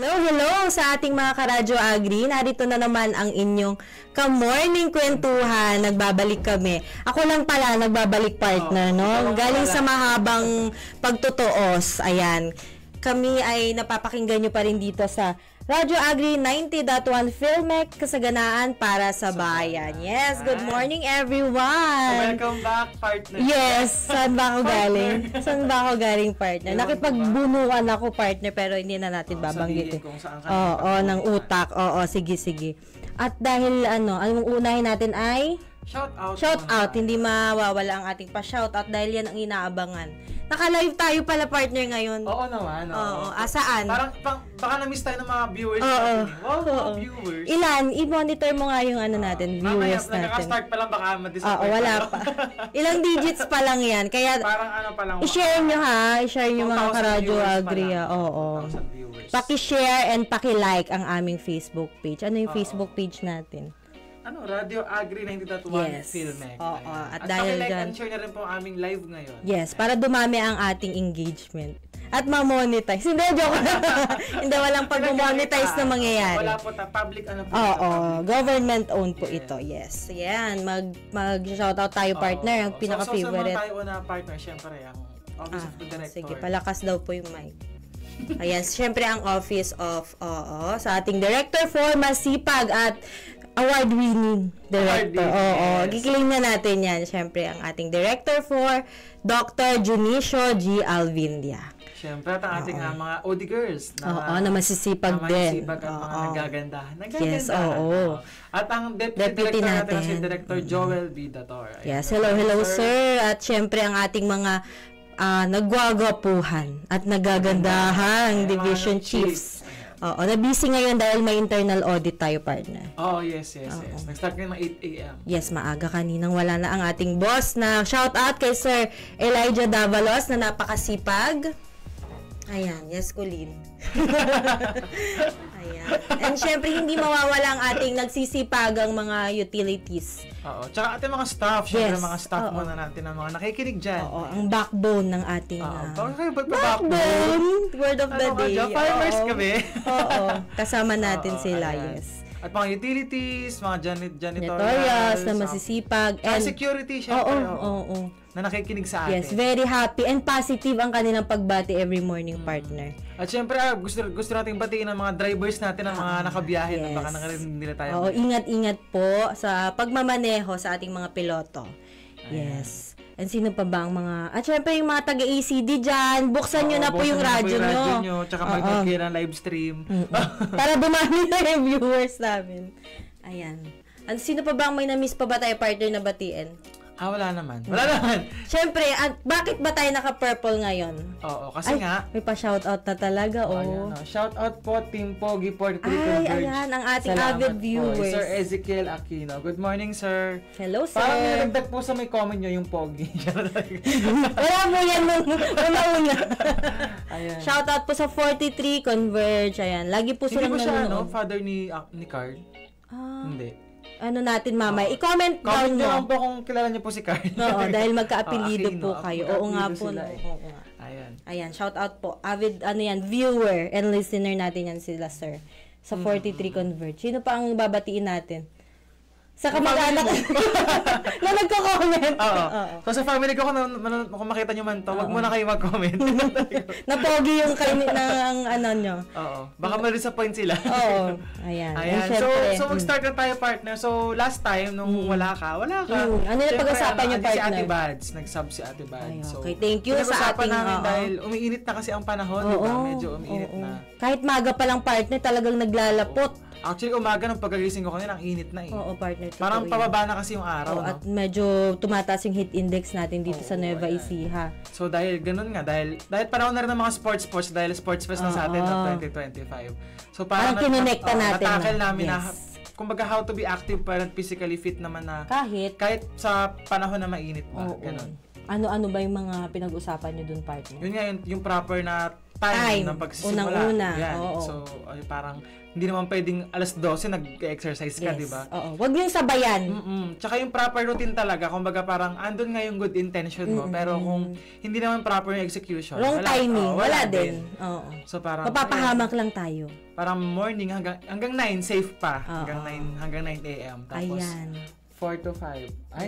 Hello sa ating mga karadyo agri. Narito na naman ang inyong ka-morning kwentuhan. Nagbabalik kami. Ako lang pala nagbabalik partner, no? Galing sa mahabang pagtutuos. Ayan. Kami ay napapakinggan nyo pa rin dito sa Radyo Agri 90.1 Filmek, kasaganaan para sa bayan. Yes, good morning everyone. Welcome back, partner. Yes, saan ba ako galing? Saan ba ako galing, partner? Nakipagbunuan ako, partner, pero hindi na natin babanggitin. Oo, ng utak. Oo, sige. At dahil anong unahin natin ay Shout out, hindi mawawala ang ating pa-shout out dahil yan ang inaabangan. Naka-live tayo pala, partner, ngayon. Oo naman. Oo. Saan? Parang baka na-miss tayo ng mga viewers natin. Wow, viewers. Ilan? I-monitor mo nga yung natin, viewers natin. Naka-start pa lang, baka ma-disappoint. Wala pa. Ilang digits pa lang yan. Kaya, parang pa lang. I-share nyo ha. I-share nyo mga karadyo agri. Oo. Paki-share and paki-like ang aming Facebook page. Ano yung Facebook page natin? Radio Agri 90.1 Filmek. Oo. At dahil like and share na rin po ang aming live ngayon. Yes, para dumami ang ating engagement. At ma-monetize. Hindi, joke. Hindi, walang pag-monetize na mangyayari. Wala po, public po. Oo, government-owned po ito. Yes. Yan, mag-shoutout tayo, partner. Ang pinaka-favorite. So, tayo na partner, syempre, ang Office of the Director. Sige, palakas daw po yung mic. Ayan, syempre ang Office of, sa ating Director for masipag at award-winning director. Oo. Gikiling na natin yan. Siyempre, ang ating director for Dr. Junicio G. Alvindia. Siyempre, at ang ating mga OD girls. Na masisipag din. Masisipag at mga nagagandahan. Yes, oo. At ang deputy natin si Director Joel B. Dator. Yes, hello, sir. At siyempre, ang ating mga nagwagapuhan at nagagandahang division chiefs. Oo, na-busy ngayon dahil may internal audit tayo, partner. Yes. Nag-start ngayon ng 8 a.m. Yes, maaga kaninang wala na ang ating boss na shout out kay Sir Elijah Davalos na napakasipag. Ayan, yes, Colleen. Ayan. And syempre, hindi mawawala ang ating nagsisipagang mga utilities. Oo. Tsaka ating mga staff. Syempre, mga staff muna natin ang mga nakikinig dyan. Oo, ang backbone ng ating... backbone? Word of the day. Farmers kami. Oo. Kasama natin sila, yes. At mga utilities, mga janitorials na masisipag. And security, syempre. Oo. Na nakikinig sa atin. Yes, very happy and positive ang kanilang pagbati every morning, partner. At syempre, gusto nating batiin ang mga drivers natin, ang mga nakabiyahe na baka nakarinig nila tayo. Oo, ingat-ingat po sa pagmamaneho sa ating mga piloto. Yes. And sino pa ba ang mga... At syempre, yung mga taga-ECD dyan, buksan nyo na po yung radyo nyo. Tsaka mag-care ng live stream. Para dumami na yung viewers namin. Ayan. At sino pa ba ang may na-miss pa ba tayo, partner, na batiin? Wala naman. Siyempre, bakit ba tayo naka-purple ngayon? Oo, kasi nga... May pa-shoutout na talaga, Shoutout po, Team Pogi 43 Converge. Ayan, ang ating avid viewers. Sir Ezekiel Aquino. Good morning, sir. Hello, sir. Parang nilagdag po sa may comment nyo yung Pogi. Wala mo yan una. Ayan. Shoutout po sa 43 Converge. Ayan, lagi po silang nanonood. Hindi po siya, father ni Card? Hindi. Natin, mamay. I-comment down nyo. Comment po kung kilala nyo po si Carl. Oo, dahil magka-apelido po kayo. Oo nga po. Ayan, shout out po. Avid, viewer and listener natin yan sila, sir. Sa 43 Converge. Sino pa ang babatiin natin? Sa kamag-anak na nagko-comment. Oo. So sa family ko, kung makita nyo man to, wag muna kayo mag-comment. Napogi yung kayo ng nyo. Oo. Baka ma-disappoint sila. Oo. Ayan. So mag-start na tayo, partner. So last time, nung wala ka. Ano yung pag-usapan nyo, partner? Si Ate Bads. Nag-sub si Ate Bads. Okay, thank you sa ating... namin dahil umiinit na kasi ang panahon. Medyo umiinit na. Kahit maga pa lang, partner, talagang naglalapot. Actually, umaga ng pagkagising ko kanina, ang init na eh. Oo, partner. Parang pababa na kasi yung araw, At medyo tumataas yung heat index natin dito sa Nueva Ecija. So, dahil ganun nga, dahil panahon na rin ng mga sports, dahil sports fest na sa atin ng 2025. So, parang kinonekta natin natakil namin na, kumbaga, how to be active, parang physically fit naman na, kahit sa panahon na mainit pa, ganun. Ano ba yung mga pinag-usapan nyo dun, partner? Yun nga, yung proper na time ng pagsisimula. Unang-una. Yan. Oo. So, ay, parang hindi naman pwedeng alas 12 nag-exercise ka, Yes. di ba? Oo. Huwag niyong sabayan. Tsaka yung proper routine talaga, kumbaga parang andun nga yung good intention mo, pero kung hindi naman proper yung execution, Wrong timing. Wala din. Oo. So parang Mapapahamak lang tayo. parang morning hanggang 9 safe pa, Oo. hanggang 9 AM. Tapos Ayan. 4 to 5. Ay,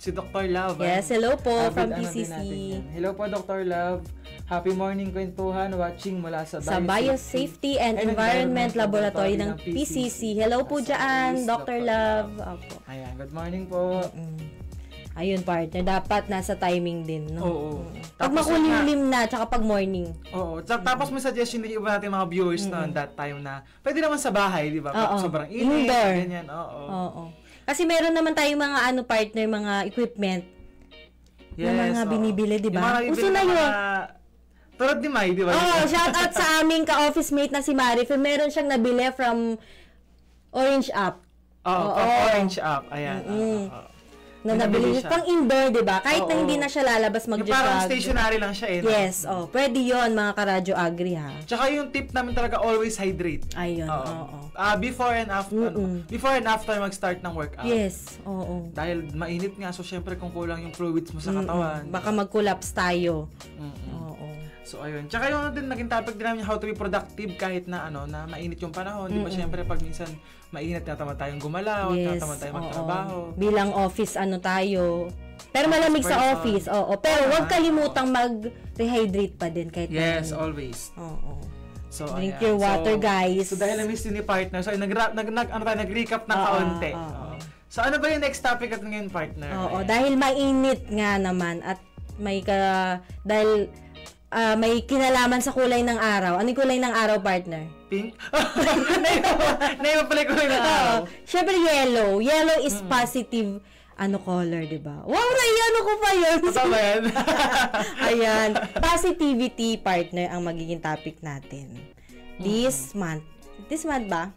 si Dr. Love. Yes, hello po Avid, from din PCC. natin yan. Hello po, Dr. Love. Happy morning kwentuhan, watching mula sa Sa Biosafety and Environment Laboratory ng PCC. Hello po dyan, Dr. Love. Opo. Ayan, good morning po. Ayun, partner. Dapat nasa timing din, no? Oo. Pag Tapos makulimlim na, tsaka pag morning. Oo. Tapos may suggestion din iba natin mga viewers na that time na pwede naman sa bahay, di ba? Pag Oo. sobrang init, Indoor. ganyan. Oo. Oo. Kasi meron naman tayong mga partner, mga equipment na mga oo. binibili, di ba? Yung mga nabibili Uso na ng yun. mga- tulad ni Mai, di ba? Oh, shout out sa aming ka-office mate na si Marifel. Meron siyang nabili from Orange App. Oo, Oo. pang orange up. Ayan. oo. Na May nabili nabili siya. siya. Pang indoor, di ba? Kahit na Oo. hindi na siya lalabas Yung parang mag-jog. stationary lang siya eh. no? Yes, pwede yon mga karadyo agri ha. Tsaka yung tip namin talaga, always hydrate. Ayun, Oo. oo. Before and after, before and after mag-start ng workout. Yes, oo. Dahil mainit nga, so syempre kung kulang yung fluids mo sa katawan. Baka mag-collapse tayo. Mm-mm. Oo. So ayun. Tsaka yung din naging topic din namin how to be productive kahit na na mainit yung panahon, 'di ba? Syempre pag minsan mainit natamad tayong gumalaw, natamad tayong magtrabaho. Bilang office tayo. Pero malamig sa person. office, oo. Pero huwag kalimutang mag-rehydrate pa din kahit Yes, malamig. always. Oo. So Drink ayan. your water, guys. So dahil na-miss ni partner, so nag-recap ng kaunti. Oo. So ano ba yung next topic natin ngayon, partner? Oo, Ayan. dahil mainit nga naman at dahil may kinalaman sa kulay ng araw. Ano yung kulay ng araw, partner? Pink? Naiba pala ko yung araw. Siyempre yellow. Yellow is positive color, di ba? Wow, ano ko pa yun? Tama yan. Ayan. Positivity, partner, ang magiging topic natin. This month. This month ba?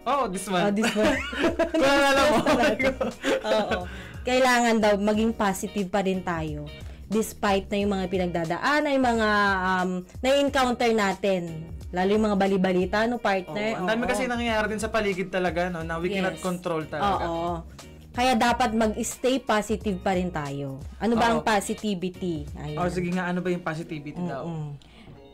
Oh, this one. Oh, this month. Kung alam mo. Oo. Kailangan daw maging positive pa rin tayo. Despite na yung mga pinagdadaanan, yung mga na-encounter natin. Lalo yung mga bali-balita, partner? Ang dami kasi nangyayari din sa paligid talaga, no, na we cannot Yes. control talaga. Oo. Kaya dapat mag-stay positive pa rin tayo. Ano ba ang positivity? Ayan. Sige nga, ano ba yung positivity daw?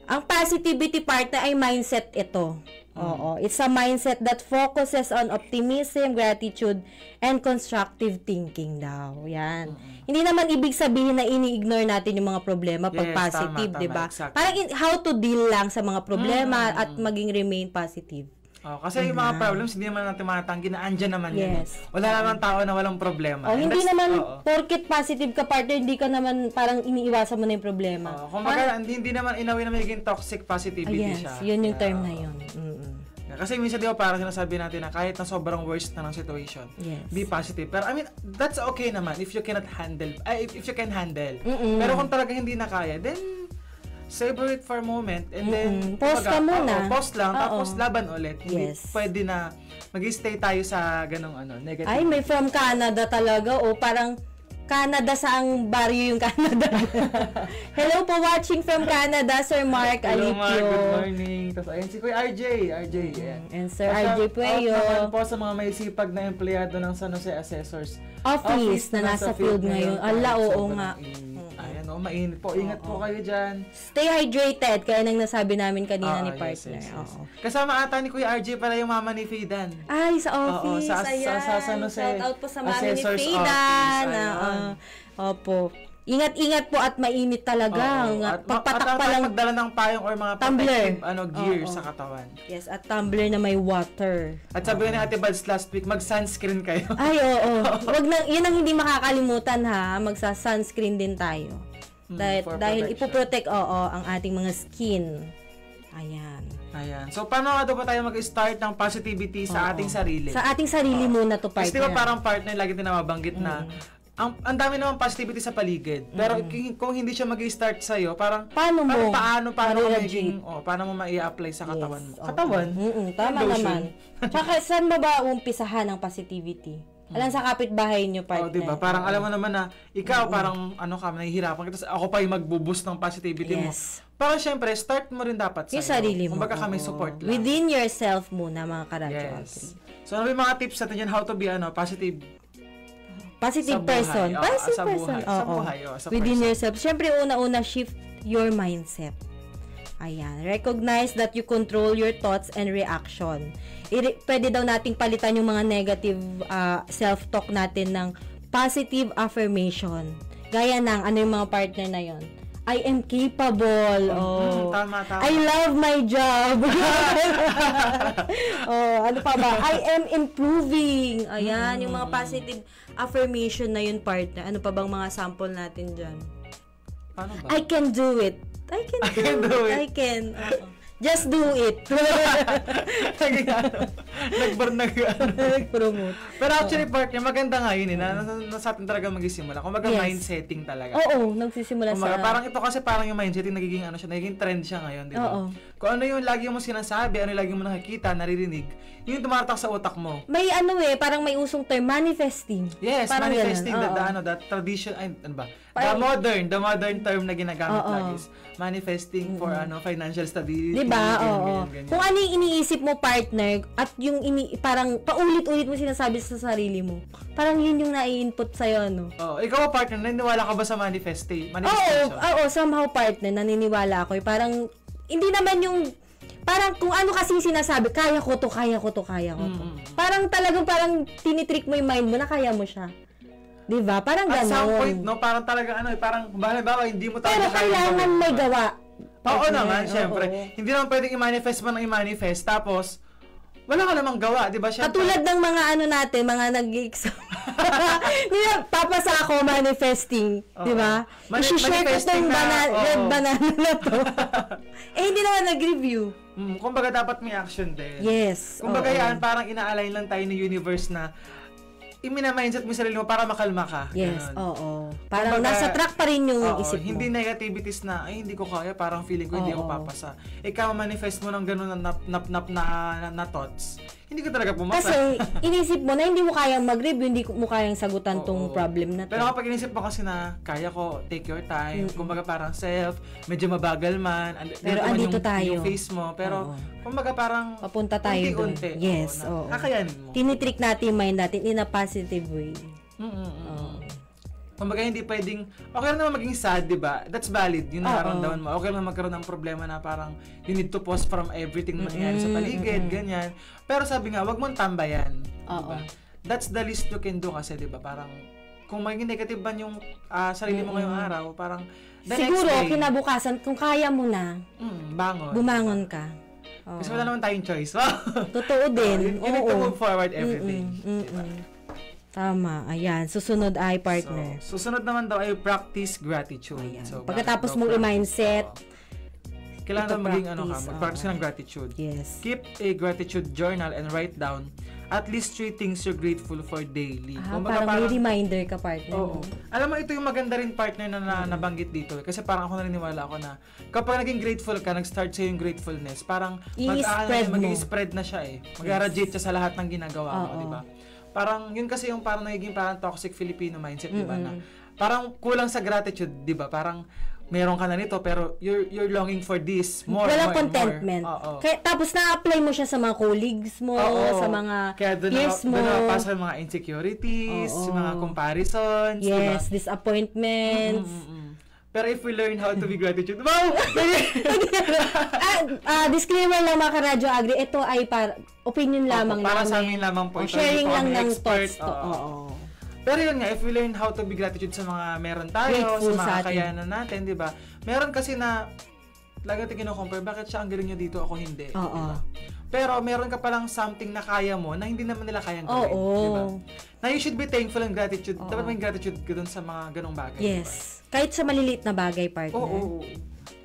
Ang positivity partner ay mindset ito. Oo. It's a mindset that focuses on optimism, gratitude, and constructive thinking daw. Yan. Hindi naman ibig sabihin na ini-ignore natin yung mga problema pag Yes, positive, tama, di ba? exactly. Parang how to deal lang sa mga problema at maging remain positive. Kasi yung mga problems, hindi naman natin matatanggi na andyan naman yan. Yes. Wala naman tao na walang problema. And Hindi that's- naman oo. porket positive ka partner, hindi ka naman parang iniiwasan mo na yung problema. Kumbaga, hindi naman inawin na magiging toxic positivity Yes, siya. yun yung Yeah, term oo. na yun. Mm-mm. Kasi minsan di ba parang sinasabi natin na kahit na sobrang worst na ng situation, Yes. be positive. Pero I mean, that's okay naman if you cannot handle, if you can handle. Pero kung talaga hindi na kaya, then savor it for a moment and then Pause ka muna. Pause lang, Oo. tapos laban ulit. Hindi Yes. pwede na mag-stay tayo sa ganong negative. Ay, may from Canada talaga. O parang Canada, saang baryo yung Canada? Hello po, watching from Canada, Sir Mark Hello, Alipio. Mark. Good morning. Tapos ayun si Kuya RJ. Ayan. And Sir RJ Pueyo. Naman po sa mga may sipag na empleyado ng San Jose Assessors Office na nasa field ngayon. Ala, oo Sobrang nga. init. Ayan, mainit po. Ingat po kayo dyan. Stay hydrated, kaya nang nasabi namin kanina ni Yes, partner. yes. Oo. Kasama ata ni Kuya RJ pala yung mama ni Fidan. Ay, sa office. sa Ayan. San Jose Shout out po sa mami ni Assessor's Faydan. Office. Ayan. Opo. Ingat-ingat po at mainit talaga. Oo. Pagpatak pa lang. magdala ng payong or mga Tumbler. protective gear Oo. sa katawan. Yes, at tumbler na may water. At sabi ni Ate Bads last week, mag-sunscreen kayo. Ay, oo. Wag na, yun ang hindi makakalimutan ha. Magsa-sunscreen din tayo. For Dahil protection. ipoprotect, ang ating mga skin. Ayan. Ayan. So, paano nga daw ba tayo mag-start ng positivity sa ating sarili? Sa ating sarili muna to, Kasi di partner. ba parang partner, lagi din na mabanggit na ang dami naman positivity sa paligid. Pero kung hindi siya mag-start sa'yo, parang Paano mo? paano ma-realize? paano mo mai-apply sa katawan mo? Yes, oo. Katawan? Tama Lotion. naman. Tsaka, saan mo ba umpisahan ang positivity? Alam sa kapitbahay nyo, partner. Diba? Parang alam mo naman na ikaw parang nahihirapan ka, tapos ako pa yung magbo-boost ng positivity mo. Parang syempre, start mo rin dapat yung sarili mo. Kumbaga kami support lang. Within yourself muna, mga karadyo. So, ano yung mga tips natin dyan? How to be positive person. Positive sa person. buhay. Sa within person. yourself. Syempre, una-una, shift your mindset. Ayan. Recognize that you control your thoughts and reaction. Pwede daw nating palitan yung mga negative self-talk natin ng positive affirmation. Gaya ng, ano yung mga partner na yon? I am capable. Tama. I love my job. Ano pa ba? I am improving. Ayan, yung mga positive affirmation na yun, partner. Ano pa bang mga sample natin dyan? Paano ba? I can do it. I can do it. I can. Just do it. Nag-promote. Pero actually, partner, maganda nga yun na sa atin talaga mag-isimula. Kumbaga, mindsetting talaga. Oo, nagsisimula kumbaga, parang ito kasi parang yung mindsetting nagiging trend siya ngayon, di ba? Kung ano yung lagi mo sinasabi, ano yung lagi mo nakikita, naririnig, yun yung tumaratak sa utak mo. May parang may usong term, manifesting. Yes, parang manifesting, that tradition, ano ba? The modern term na ginagamit lagi is manifesting for financial stability. Diba? Ganyan. Kung ano yung iniisip mo, partner, at yung parang paulit-ulit mo sinasabi sa sarili mo, parang yun yung nai-input sa'yo, no? Ikaw, partner, naniniwala ka ba sa manifestation? Somehow, partner, naniniwala ako. Parang, hindi naman yung, parang kung ano kasing sinasabi, kaya ko to. Parang talagang tinitrick mo yung mind mo na kaya mo siya. Diba? Parang gano'n. At some point, parang talaga parang, bawa, hindi mo talaga pero kailangan may gawa. Oo naman, syempre. Hindi naman pwedeng i-manifest mo ng i-manifest, tapos, wala ka namang gawa, di ba? Katulad ng mga natin, mga nag-exam. Papasa ako manifesting, di ba? I-share ko itong red banana na to. Hindi naman nag-review. Kumbaga, dapat may action din. Yes. Kumbaga yan, parang ina-align lang tayo ng universe na mindset mo sarili mo para makalma ka. Yes, Parang kumbaga, nasa track pa rin yung isip mo. Hindi negativities na, hindi ko kaya, parang feeling ko hindi ako papasa. Ikaw manifest mo ng gano'n na thoughts. Hindi ko talaga pumasa. Kasi, inisip mo na hindi mo kayang mag-review, hindi mo kayang sagutan tong problem na to. Pero kapag inisip mo kasi na, kaya ko, take your time, kumbaga parang medyo mabagal man, pero andito tayo. Yung face mo, pero kumbaga parang papunta tayo doon. Yes, kakayanin mo. Tinitrick natin yung mind natin in a positive way. Kumbaga hindi pwedeng, okay lang naman maging sad, di ba? That's valid, yung nararamdaman mo. Okay lang magkaroon ng problema na parang you need to pause from everything na nangyayari sa paligid, ganyan. Pero sabi nga, wag mong tambayan. Diba? That's the least you can do kasi, di ba? Parang, kung maging negative ba yung sarili mo ngayong araw, parang, siguro, kinabukasan, kung kaya mo na, bumangon ka. Kasi wala naman tayong choice. Totoo din. You need to move forward every day. Diba? Tama. Ayan. Susunod ay, partner. Susunod naman daw ay practice gratitude. So, pagkatapos mong i-mindset, kailangan maging mag-practice ng gratitude. Yes. Keep a gratitude journal and write down at least 3 things you're grateful for daily. Parang may reminder ka, partner. Alam mo, ito yung maganda rin, partner, na nabanggit dito. Kasi parang ako naniniwala ako na kapag naging grateful ka, nag-start sa'yo yung gratefulness, parang mag-spread na siya mag-radiate siya sa lahat ng ginagawa mo, di ba? Parang, yun kasi yung parang nagiging parang toxic Filipino mindset, di ba? Na parang kulang sa gratitude, di ba? Parang, meron ka na nito, pero you're longing for this, more, walang more, contentment. more. Kaya, tapos na-apply mo siya sa mga colleagues mo, sa mga peers mo. Kaya doon na sa mga insecurities, mga comparisons, yes, diba? Disappointments. Pero if we learn how to be gratitude, wow! Disclaimer lang, mga karadyo agri, ito ay opinion lamang para sa amin lamang po. Sharing lang ng thoughts to. Pero yun nga, if we learn how to be gratitude sa mga meron tayo, grateful sa mga kakayanan natin, di ba? Meron kasi na, lagi natin kino-compare, bakit siya ang galing niya dito, ako hindi. Diba? Pero meron ka palang something na kaya mo na hindi naman nila kayang gawin. Diba? Na you should be thankful and gratitude. Dapat may gratitude ka dun sa mga ganong bagay. Yes. Diba? Kahit sa maliliit na bagay, partner.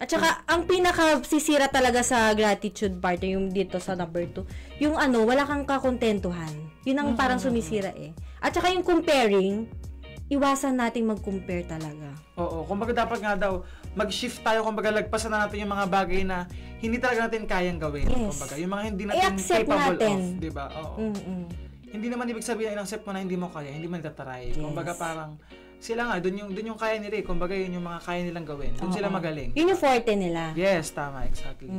At saka, ang pinaka-sisira talaga sa gratitude, partner, yung dito sa number 2, yung wala kang kakontentuhan. Yun ang parang sumisira At saka yung comparing, iwasan nating mag-compare talaga. Kumbaga dapat nga daw, mag-shift tayo, kumbaga lagpasan na natin yung mga bagay na hindi talaga natin kayang gawin. Yes. Kumbaga, yung mga hindi natin capable of, di ba? hindi naman ibig sabihin in-accept mo na hindi mo kaya, hindi mo natatry. Kumbaga parang sila nga, dun yung kaya nila eh. Kumbaga yun yung mga kaya nilang gawin. Dun sila magaling. Yun yung forte nila. Yes, tama, exactly.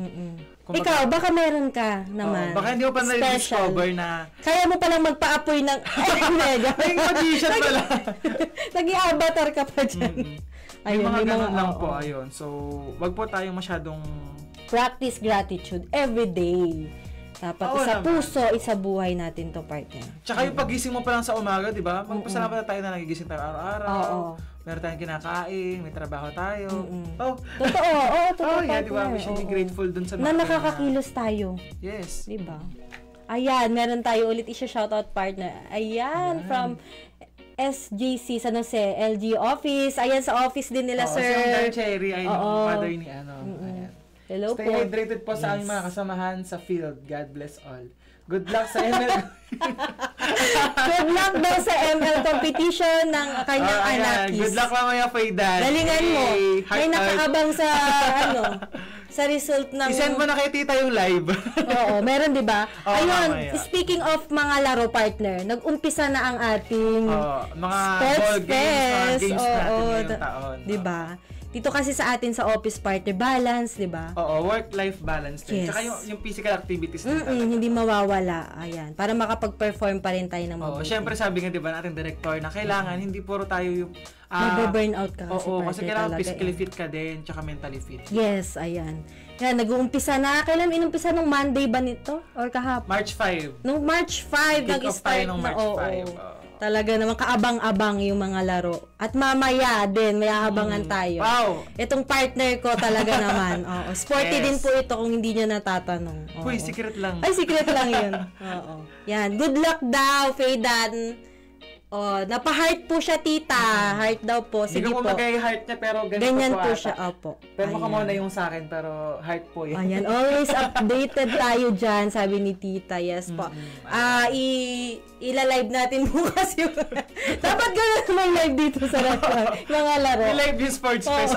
Kumbaga, ikaw, baka meron ka naman. Baka hindi mo pa na-discover na... Kaya mo palang magpa-apoy ng... Naging magician pala. Naging avatar ka pa dyan. Ayun, mga ganun lang po, ayun. So, wag po tayong masyadong... Practice gratitude every day. Dapat isa puso, isa buhay natin to, partner. Tsaka yung pagising mo pa lang sa umaga, di ba? Magpasalamat na tayo na nagigising tayo araw-araw. Meron tayong kinakain, may trabaho tayo. Totoo, totoo, yeah, di ba? We should be grateful dun sa na nakakakilos tayo. Yes. Di ba? Ayan, meron tayo ulit shoutout partner. Ayan, from SJC San Jose, LG office. Ayan, sa office din nila, sir. Si Uncle Cherry, ay yung father ni Ayan. Hello Stay hydrated po sa aming mga kasamahan sa field. God bless all. Good luck sa ML. Good luck daw sa ML competition ng kanyang anak. Good luck mamaya, Faydan. Galingan mo. May nakaabang sa sa result ng... I-send mo na kay tita yung live. Oo, meron, di ba? Ayun, speaking of mga laro, partner, nag-umpisa na ang ating mga sports ball games, mga games natin ngayong taon. Di ba? Dito kasi sa atin sa office partner, balance, di ba? Oo, work-life balance din. Yes. Tsaka yung physical activities din talaga. Hindi mawawala. Ayan. Para makapag-perform pa rin tayo ng mabuti. Syempre sabi nga, di ba, natin director na kailangan, hindi puro tayo yung... Mag-burnout ka kasi partner kasi kailangan talaga, physically fit ka din, tsaka mentally fit. Yes, ayan. Yan, nag-uumpisa na. Kailan inumpisa nung Monday ba nito? Or kahapon? March 5. Nung March 5, nag-start na. March 5. Talaga naman, kaabang-abang yung mga laro. At mamaya din, may aabangan tayo. Wow! Itong partner ko talaga naman. Sporty din po ito kung hindi nyo natatanong. Uy, secret lang. Ay, secret lang yun. Yan, good luck daw, Faydan. Napa-heart po siya, tita. Heart daw po. Sige po. Hindi ko magay-heart niya, pero ganyan po siya. Opo. Pero mukha mo na yung sa akin, pero heart po yan. Ayan, always updated tayo dyan, sabi ni tita. Yes po. Ila-live natin bukas yung... Dapat gano'n may live dito sa mga laro. I-live yung sports fest,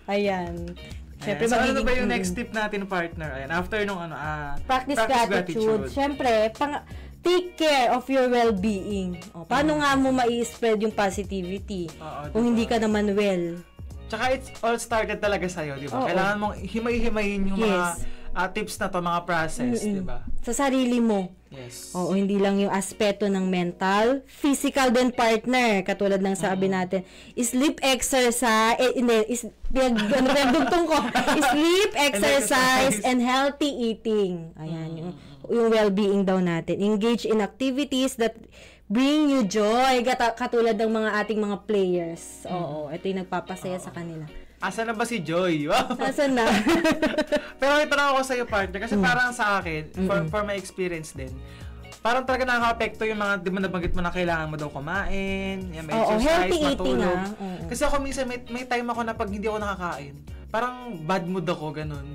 Ayan. Siyempre, so, ano ba yung next tip natin, partner? Ayan, after nung practice gratitude. Siyempre, take care of your well-being. Paano nga mo mai-spread yung positivity kung hindi ka naman well? Tsaka it's all started talaga sa'yo, di ba? Kailangan mong himay-himayin yung mga tips na to, mga process, di ba? Sa sarili mo. Yes. Hindi lang yung aspeto ng mental, physical din, partner. Katulad ng sabi natin, sleep exercise, sleep exercise and healthy eating. Ayan, yung well-being daw natin. Engage in activities that bring you joy, katulad ng mga ating mga players. Ito yung nagpapasaya sa kanila. Asan na ba si Joy? Wow. Asan na? Pero may tanong ako sa iyo, partner, kasi parang sa akin, for my experience din, parang talaga nakaka-apekto yung mga, di ba nabanggit mo na kailangan mo daw kumain, may exercise, matulog. Kasi ako minsan, may time ako na pag hindi ako nakakain, parang bad mood ako, ganun.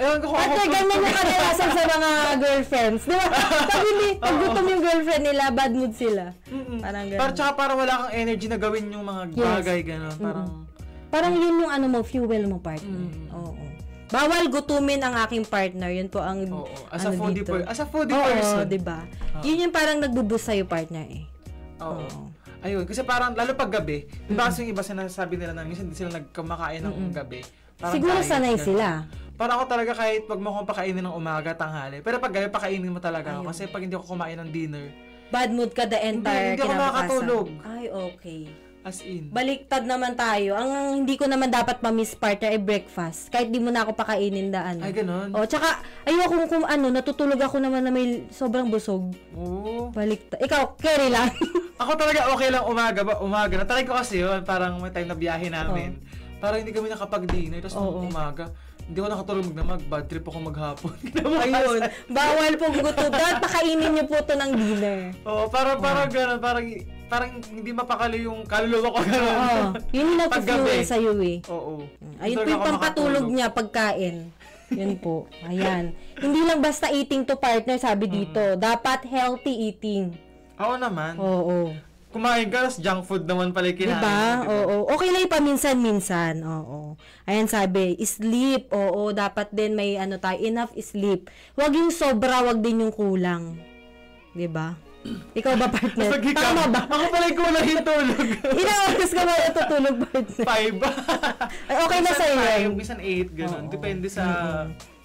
Ewan ko kung ako... ganyan yung kadalasan sa mga girlfriends. Di ba? Sabi ni, pag gutom yung girlfriend nila, bad mood sila. Parang ganun. Tsaka parang wala kang energy na gawin yung mga bagay, ganun. Parang yun yung fuel mo, partner. Bawal gutumin ang aking partner. Yun po ang as a foodie person. Diba? Yun yung parang nagbuboost sa'yo, partner eh. Ayun, kasi parang lalo pag gabi, diba kasi yung iba sinasabi nila na minsan hindi sila nagkamakain ng gabi. Siguro sanay sila. Parang ako talaga kahit wag mo akong pakainin ng umaga, tanghali. Pero pag gabi, pakainin mo talaga ako. Kasi pag hindi ako kumain ng dinner, bad mood ka the entire hindi ako makakatulog. Ay, okay. As in. Baliktad naman tayo. Ang hindi ko naman dapat ma-miss, partner, ay breakfast. Kahit di mo na ako pakainin daan. Ay, ganun. Tsaka, ayoko kung natutulog ako naman na may sobrang busog. Baliktad. Ikaw, carry lang. Ako talaga okay lang umaga. Natry ko kasi yun. Parang may time na biyahe namin. Parang hindi kami nakapag-dinner. Tapos umaga, hindi ko nakatulog magdamag. Bad trip ako maghapon. Ayun. Bawal pong gutom. Dapat pakainin niyo po ito ng dinner. Parang gano'n. Parang hindi mapakali yung kaluluwa ko gano'n. Yun yung nag-fuel sa'yo eh. Ayun po yung pampatulog niya, pagkain. Yun po. Ayan. Hindi lang basta eating to, partner, sabi dito. Dapat healthy eating. Oo naman. Kumain ka, junk food naman pala yung kinain. Diba? Okay lang yung paminsan-minsan. Ayan sabi, sleep. Dapat din may tayo, enough sleep. Huwag yung sobra, huwag din yung kulang. Di ba? Ikaw ba, partner? Mas Tama ba? Ako pala yung kulang yung tulog. Ilang oras ka ba natutulog, partner? 5. Ay, okay na sa'yo yun. Minsan 8, gano'n. Depende sa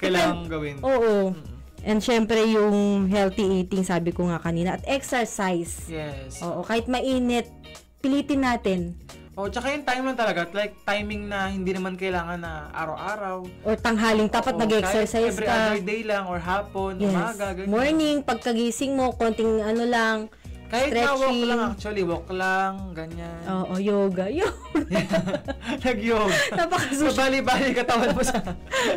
kailangang gawin. Oo. And syempre yung healthy eating, sabi ko nga kanina, at exercise. Yes. Oo, kahit mainit, pilitin natin. Tsaka yung time lang talaga, like timing na hindi naman kailangan na araw-araw. Or tanghaling tapat nag-exercise every ka. other day lang, or hapon, Yes. umaga, ganyan. Morning, pagkagising mo, konting ano lang, Kahit na walk stretching. lang actually, walk lang, ganyan. Oo, yoga. Nag-yoga. Napaka-social. Bali-bali katawan mo sa...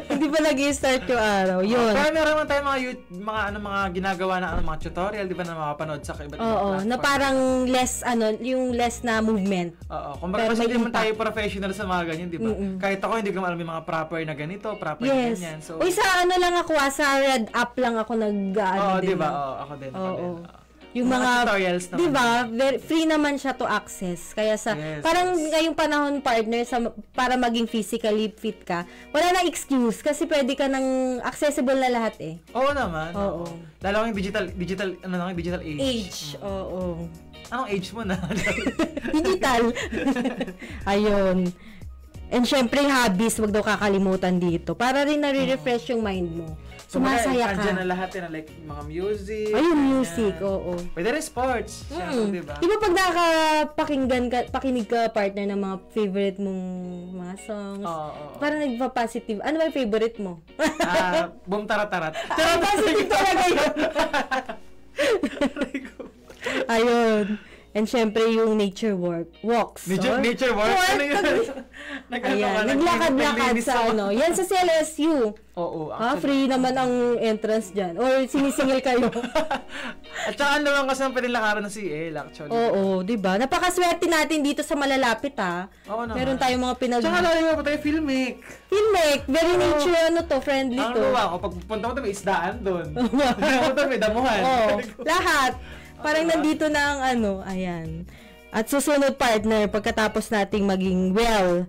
Hindi pa nag-i-start yung araw. Yun. Pero meron naman tayo mga ginagawa na mga tutorial, di ba, na makapanood sa iba't ibang platform. Na parang less, yung less na movement. Kumbaga kasi hindi naman tayo professional sa mga ganyan, di ba? Kahit ako, hindi ko alam yung mga proper na ganito, proper na ganyan. So, Uy, sa lang ako, sa Red App lang ako nag-ano din. di ba? Ako din. Yung mga tutorials naman. Di ba? Free naman siya to access. Kaya parang ngayong panahon, partner, para maging physically fit ka, wala na excuse kasi pwede ka nang accessible na lahat eh. Oo naman. Oo. Lalo yung digital age. Age, oo. Anong age mo na? Digital. Ayun. And syempre, hobbies, wag daw kakalimutan dito. Para rin nare-refresh yung mind mo. Sumasaya ka. Andyan na lahat yan, like mga music. Ayun, music, oo. Pwede rin sports. Siyempre, diba? Di ba pag pakinig ka, partner, ng mga favorite mong mga songs, parang nagpa-positive. Ano ba yung favorite mo? Boom Taratarat. Positive talaga yun. Ayun. And syempre yung nature walks. Nature walk? Ano yun? Ayan, naglakad-lakad sa Yan sa CLSU. Oo. Free naman ang entrance dyan. Or sinisingil kayo. At saka naman kasi ang pwedeng lakaran ng CL actually. Oo, diba? Napakaswerte natin dito sa malalapit Oo naman. Meron tayong mga Tsaka lalo pa tayo filmic. Very nature, friendly to. Ang luwa ko, pag punta mo tayo may isdaan doon. Punta mo may damuhan. Oo, lahat. Parang nandito na ang ayan. At susunod, partner, pagkatapos nating maging well.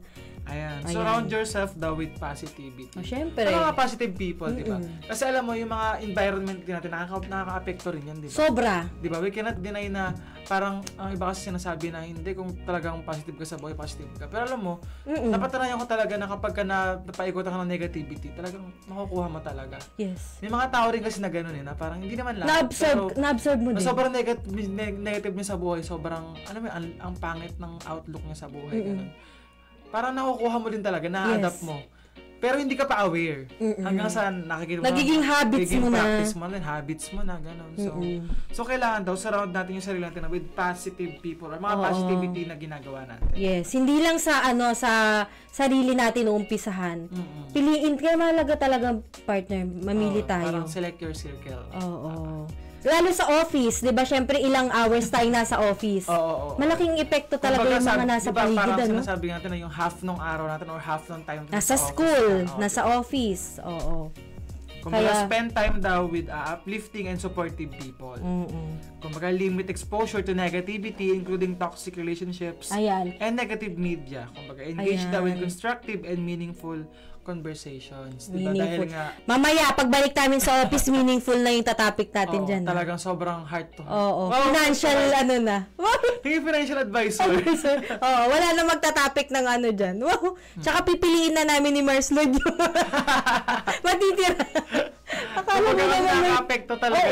Ayan. Surround yourself daw with positivity. Syempre. Ano mga positive people, di ba? Kasi alam mo, yung mga environment din natin, nakaka-apekto rin yan, di ba? Sobra. Di ba? We cannot deny na parang, ang iba kasi sinasabi na hindi kung talagang positive ka sa buhay, positive ka. Pero alam mo, napatunayan ko talaga na kapag ka napaikutan ka ng negativity, talagang makukuha mo talaga. Yes. May mga tao rin kasi na gano'n na parang hindi naman lang. Na-absorb mo din. Sobrang negative niya sa buhay, sobrang, ang pangit ng outlook niya sa buhay, gano'n. Parang nakukuha mo din talaga, na-adapt mo. Pero hindi ka pa aware. Hanggang sa nakikita mo nagiging habits mo na. Practice mo na, habits mo na, gano'n. So kailangan daw, surround natin yung sarili natin with positive people or mga positivity na ginagawa natin. Yes, hindi lang sa sa sarili natin uumpisahan. Piliin, kaya mahalaga talaga, partner, mamili tayo. Parang select your circle. Oo. Lalo sa office, 'di ba? Syempre ilang hours tayong nasa office. Malaking epekto talaga yung mga nasa paligid, parang sinasabi natin na yung half ng araw natin or half ng time nasa school, nasa office. Oo. Kumbaga, spend time daw with uplifting and supportive people. Kumbaga, limit exposure to negativity, including toxic relationships and negative media. Kumbaga, engage daw in constructive and meaningful conversations. Diba? Dahil nga... Mamaya, pagbalik namin sa office, meaningful na yung tatapik natin dyan. Talagang sobrang heart to heart. Oo. Financial, na. Yung financial advisor. Wala na magtatapik ng dyan. Wow. Tsaka pipiliin na namin ni Mars Lloyd yung matitira. Akala mo naman nakaka-apekto talaga.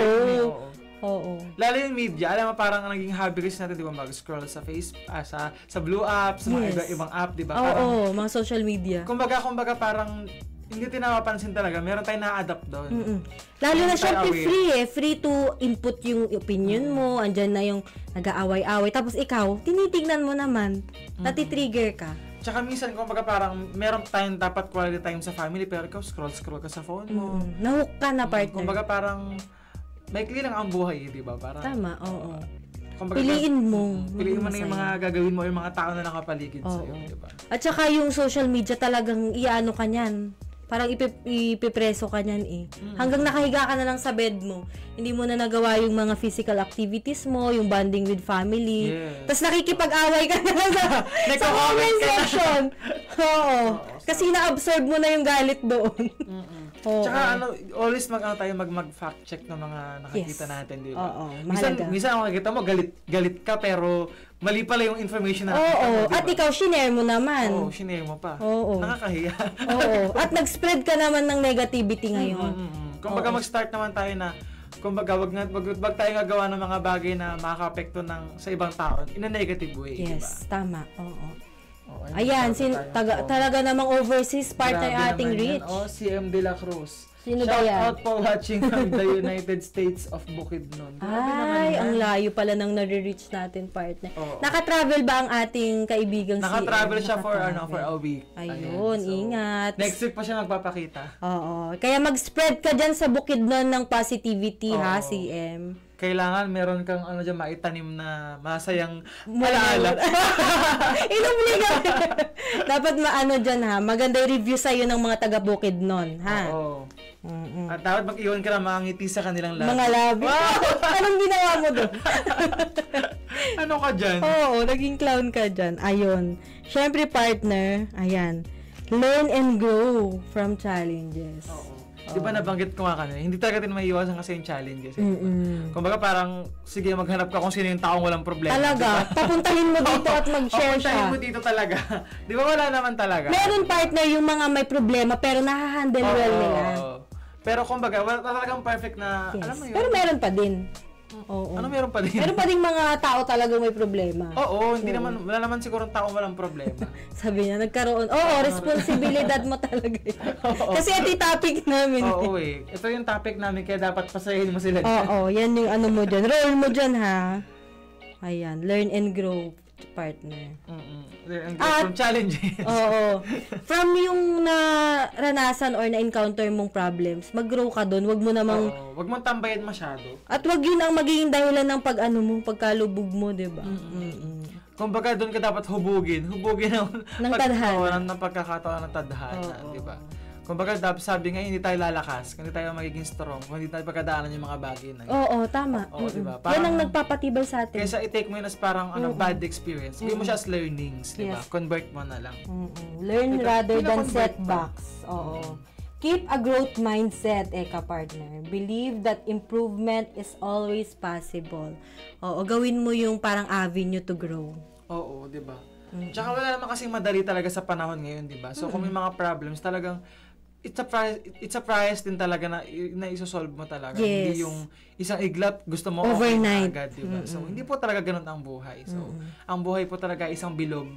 Oo. Lalo yung media, alam mo parang naging hobby kasi natin, di ba, mag-scroll sa Facebook, sa Blue Apps, sa mga ibang app, di ba? Oo, mga social media. Kumbaga parang hindi tinapapansin talaga. Meron tayong na-adapt doon. Lalo na syempre free to input yung opinion mo. Andyan na yung nag-aaway-away. Tapos ikaw, tinitignan mo naman. Natitrigger ka. Tsaka minsan, kumbaga parang meron tayong dapat quality time sa family, pero ikaw scroll ka sa phone mo. Nahook ka na, partner. Kumbaga parang maikli lang ang buhay, di ba? Parang, tama, oo. Kumbaga, piliin mo na yung mga gagawin mo, yung mga tao na nakapaligid sa'yo, di ba? At saka yung social media talagang iano ka niyan. Parang ipipreso ka niyan eh. Hanggang nakahiga ka na lang sa bed mo. Hindi mo na nagawa yung mga physical activities mo, yung bonding with family. Tapos nakikipag-away ka na lang sa comment section. Oo. Kasi na-absorb mo na yung galit doon. Oo. Tsaka always mag-fact check ng mga nakikita natin, di ba? Oo, mahalaga. Minsan ang makikita mo, galit ka, pero mali pala yung information na nakikita mo, At ikaw, shinare mo naman. Oo, shinare mo pa. Oo. Nakakahiya. Oo. At nag-spread ka naman ng negativity ngayon. Kumbaga mag-start naman tayo na, kumbaga wag tayo gagawa ng mga bagay na makaka-apekto sa ibang tao in a negative way, di ba? Yes, tama. Oo. Ayan, talaga namang overseas partner ating Rich. Si M. De La Cruz. Sino ba yan? Shout out po watching from the United States of Bukidnon. Ay, ang layo pala ng nare-reach natin, partner. Oo. Naka-travel ba ang ating kaibigang Naka-travel siya for a week. Ayun, so, ingat. Next week pa siya magpapakita. Oo. Kaya mag-spread ka dyan sa Bukidnon ng positivity, ha, CM. Kailangan meron kang dyan maitanim na masayang alaala. Inubliga. Dapat dyan, ha. Maganda yung review sa'yo ng mga taga Bukidnon, ha. Oo. At dapat mag-iwan ka na mga ngiti sa kanilang labi. Mga labi. Wow! Anong ginawa mo doon? Ano ka dyan? Oo, naging clown ka dyan. Ayun. Siyempre, partner, ayan. Learn and grow from challenges. Oo. Di ba nabanggit ko nga kanina, hindi talaga din maiiwasan kasi yung challenges. Kumbaga parang, sige, maghanap ka kung sino yung taong walang problema. Talaga? Diba? Papuntahin mo dito at mag-share siya. Papuntahin mo dito talaga. Di ba wala naman talaga? Meron partner yung mga may problema pero nahahandle well nila. Pero kumbaga, wala talagang perfect na, yes. alam mo yun. Pero meron pa din. Oo. Ano meron pa din? Meron pa din mga tao talagang may problema. Oo, hindi naman, wala naman siguro taong walang problema. Sabi niya, nagkaroon. Responsibilidad mo talaga yun. Kasi ito yung topic namin. Oo ito yung topic namin, kaya dapat pasayahin mo sila. Oo, yan yung ano mo dyan. Roll mo dyan, ha? Ayan, learn and grow, partner. Learn and grow from challenges. Oo. From yung naranasan or na-encounter mong problems, mag-grow ka doon. Wag mo namang... Wag mong tambayan masyado. At wag yun ang magiging dahilan ng pagkalubog mo, diba? Kumbaga, doon ka dapat hubugin ng tadhana. Ng pagkakataon ng tadhana, diba? Kumbaga, sabi nga, hindi tayo lalakas, hindi tayo magiging strong, kung hindi tayo pagkadaanan yung mga bagay na yun. Oo, tama. Diba? Yan ang nagpapatibay sa atin. Kaysa i-take mo yun as parang bad experience, gawin mo siya as learnings, diba? Yes. Convert mo na lang. Learn rather than setbacks. Oo. Keep a growth mindset, partner. Believe that improvement is always possible. Oo, gawin mo yung parang avenue to grow. Oo, diba? Tsaka wala naman kasing madali talaga sa panahon ngayon, diba? So, kung may mga problems, talagang it's a price din talaga na isosolve mo talaga. Yes. Hindi yung isang iglap gusto mo overnight agad, diba? So, hindi po talaga ganun ang buhay. So, ang buhay po talaga isang bilog.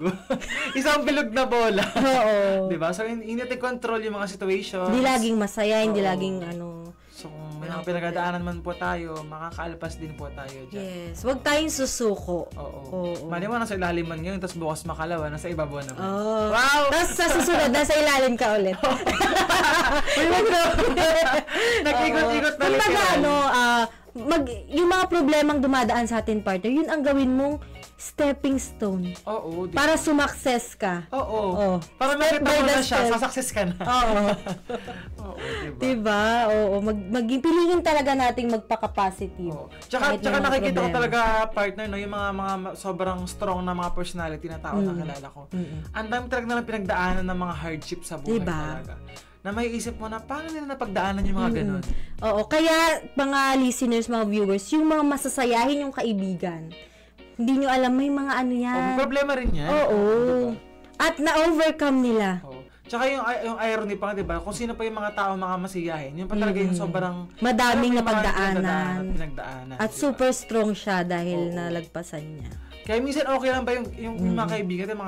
Isang bilog na bola. Oo. Diba? So, hindi natin control yung mga situations. Hindi laging masaya, hindi laging So, kung may mga pinagdaanan man po tayo, makakaalpas din po tayo dyan. Yes. Huwag tayong susuko. Oo. Mali mo, nasa ilalim man ngayon, tapos bukas makalawa, nasa ibabaw naman. Oh. Wow! Tapos sa susunod, nasa ilalim ka ulit. Nag-ikot-ikot na lang. Yung mga problemang dumadaan sa atin, partner, yun ang gawin mong stepping stone. Oo. Para sumakses ka. Oo. Para makita mo na siya, sasakses ka na. Oo. Oo, diba? Diba? Oo. Piliin talaga nating magpa-capacity. Tsaka nakikita ko talaga, partner, no, yung mga sobrang strong na mga personality na tao na kilala ko. Ang dami talaga nalang pinagdaanan ng mga hardship sa buhay talaga. Na may isip mo na, paano nila napagdaanan yung mga ganun? Oo. Kaya, mga listeners, mga viewers, yung mga masasayahin yung kaibigan, hindi nyo alam, may mga ano yan. May problema rin yan. Oo. Diba? At na-overcome nila. Oo. Tsaka yung irony pa, diba? Kung sino pa yung mga tao mga masiyahin, yun pa talaga yung sobrang... madaming napagdaanan. Pinagdaanan. At diba? Super strong siya dahil nalagpasan niya. Kaya minsan okay lang ba yung mga kaibigan, yung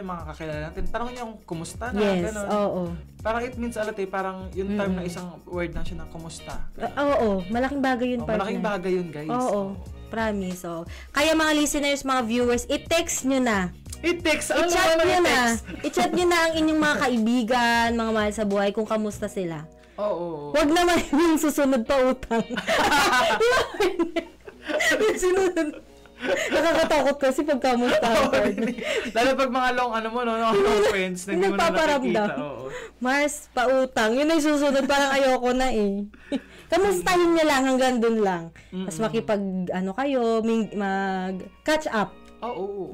mga kakilala natin, tanong niya kung kumusta na, gano'n. Oo. Parang it means parang yung term na isang word na siya na kumusta. Oo, malaking bagay yun, partner. Malaking bagay yun, guys. Oo. Promise, Kaya mga listeners, mga viewers, i-text nyo na. I-text? I-chat nyo na. I-chat nyo na ang inyong mga kaibigan, mga mahal sa buhay, kung kamusta sila. Oo. Huwag naman yung susunod pa utang. Yung sunod. Nakakatakot kasi pag kamusta. Lalo pag mga long friends na hindi mo na nakikita. Mars, pautang. Yun ay susunod, parang ayoko na Kamustahin niya lang hanggang dun lang. Tapos makipag, kayo, mag-catch up. Oo.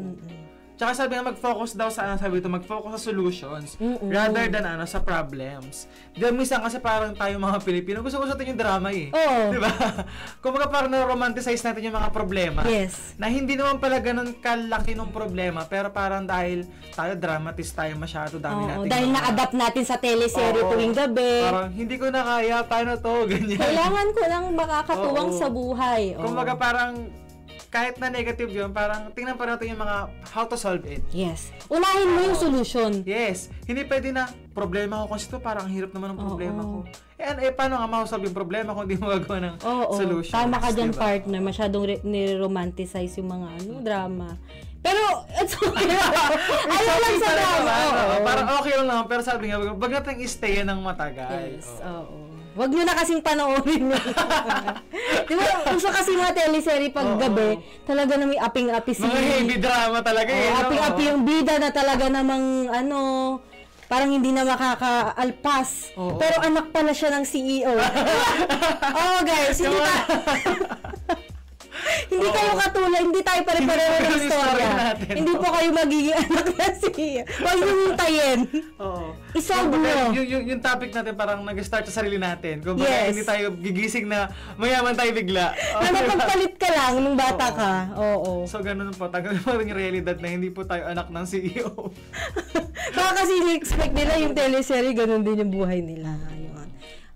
Tsaka sabi nga, mag-focus daw sa, sabi ito, mag-focus sa solutions rather than sa problems. Di ba, minsan kasi parang tayo mga Pilipino, gusto-gusto natin yung drama eh. Oo. Di ba? Kumbaga parang na-romanticize natin yung mga problema. Yes. Na hindi naman pala ganun kalaki ng problema, pero parang dahil tayo dramatist tayo masyado, dami natin. Dahil na-adapt natin sa teleserye tuwing gabi. Parang, hindi ko na kaya, paano to, ganyan. Kailangan ko lang makakatuwang sa buhay. Kumbaga parang, kahit na negative yun, parang tingnan pa natin yung mga how to solve it. Yes. Unahin mo yung solution. Yes. Hindi pwede na, problema ko kasi ito, parang hirap naman ng problema ko. Paano nga ma-solve yung problema kung hindi mo gagawa ng solution? Tama ka dyan, partner. Masyadong niromanticize yung mga drama. Pero, it's okay. Ayaw lang sa drama. Parang okay lang naman, pero sabi nga, wag natin i-stay ng matagal. Yes, oo. Wag nyo na kasing panoorin yun. Di ba, gusto kasi mga teleserye pag gabi, talaga na may aping-api mga heavy drama talaga eh. Aping-api yung bida na talaga namang, parang hindi na makakaalpas. Pero anak pala siya ng CEO. Guys, hindi kayo katulad, hindi tayo pare-pareho ng storya. Hindi po kayo magiging anak na CEO. Huwag nyo hintayin. I-solve nyo. Yung topic natin parang nag-start sa sarili natin. Kung baka hindi tayo gigising na mayaman tayo bigla. Na napagpalit ka lang nung bata ka. So ganun po, tagal mo rin yung realidad na hindi po tayo anak ng CEO. Baka kasi in-expect nila yung teleserye, ganun din yung buhay nila. Ayun.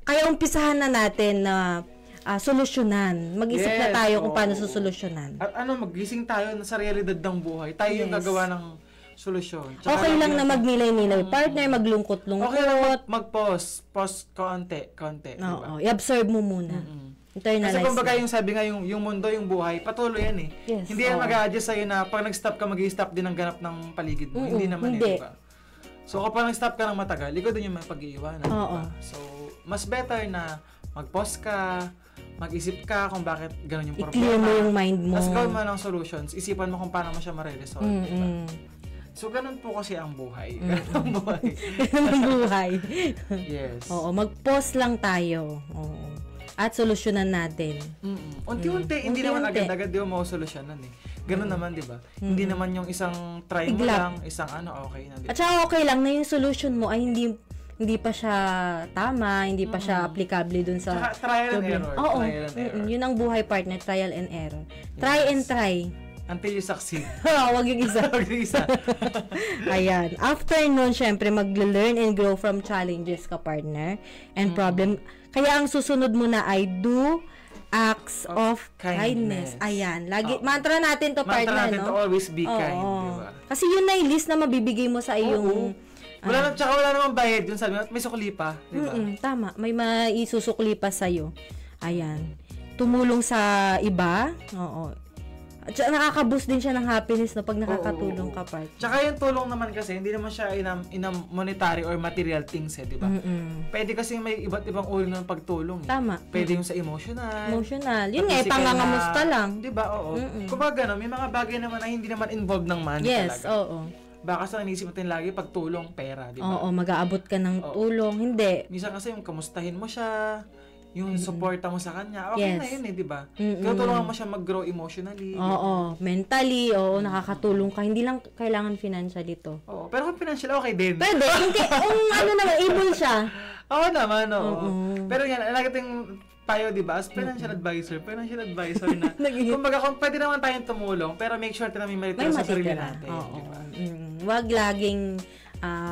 Kaya umpisahan na natin na solusyonan. Mag-isip na tayo kung paano susolusyonan. At magising tayo sa realidad ng buhay. Tayo yung gagawa ng solusyon. Tsaka okay lang na magnilay-nilay. Partner, maglungkot-lungkot. Okay lang mag-pause. Pause konti. Oo. I-observe mo muna. Internalize. Kasi kumbaga yung sabi nga, yung mundo, yung buhay, patuloy yan eh. Yes. Hindi yan mag-a-adjust sa'yo na pag nag-stop ka, mag-i-stop din ang ganap ng paligid mo. Hindi naman hindi. Diba? So kapag nag-stop ka ng matagal, ikaw din yung may pag-iiwanan. Diba? So, mas better na mag-pause ka, mag-isip ka kung bakit gano'n yung problema. I-clear mo yung mind mo. Tapos gawin mo ng solutions. Isipan mo kung paano mo siya ma-resolve. Diba? So, ganun po kasi ang buhay. Ganun ang buhay. Ganun ang buhay. Yes. Oo, mag-pause lang tayo. Oo. At solusyonan natin. Unti-unti, hindi naman agad-agad di mo masolusyonan eh. Ganun naman, di ba? Hindi naman yung isang try mo lang, isang okay na. Diba? At saka okay lang na yung solution mo ay hindi pa siya tama, hindi pa siya applicable dun sa saka trial and error. Oo. Trial and error. Yun ang buhay, partner, trial and error. Try and try. Until you succeed. Wag yung isa. Wag yung isa. Ayan. After nun, syempre, mag-learn and grow from challenges ka, partner, and problem. Kaya ang susunod mo na ay do acts of kindness. Ayan. Lagi, mantra natin to, partner, natin to always be kind. Diba? Kasi yun na yung list na mabibigay mo sa iyong... Wala namang bayad yun, sabi mo, may sukli pa, di ba? Tama, may maisusukli pa sa'yo. Ayan. Tumulong sa iba, At nakaka-boost din siya ng happiness na pag nakakatulong ka, partner. Tsaka yung tulong naman kasi, hindi naman siya in a monetary or material things di ba? Pwede kasi may iba't ibang uri ng pagtulong. Tama. Pwede yung sa emotional. Yun nga, pangangamusta lang. Di ba? Oo. Kumbaga, may mga bagay naman na hindi naman involved ng money talaga. Yes, oo. Baka sa naisip natin lagi pagtulong, pera, di ba? Oo, mag-aabot ka ng tulong. Hindi. Minsan kasi yung kamustahin mo siya, yung suporta mo sa kanya, okay na yun di ba? Kaya tulungan mo siya mag-grow emotionally. Oo, mentally, nakakatulong ka. Hindi lang kailangan financially to. Oo, pero kung financial, okay din. Pwede, kung naman, able siya. Oo naman, oo. Pero yan, nagating tayo, di ba? As financial advisor na, kumbaga, kung pwede naman tayong tumulong, pero make sure na may matitira sa sarili natin. Di ba? Wag laging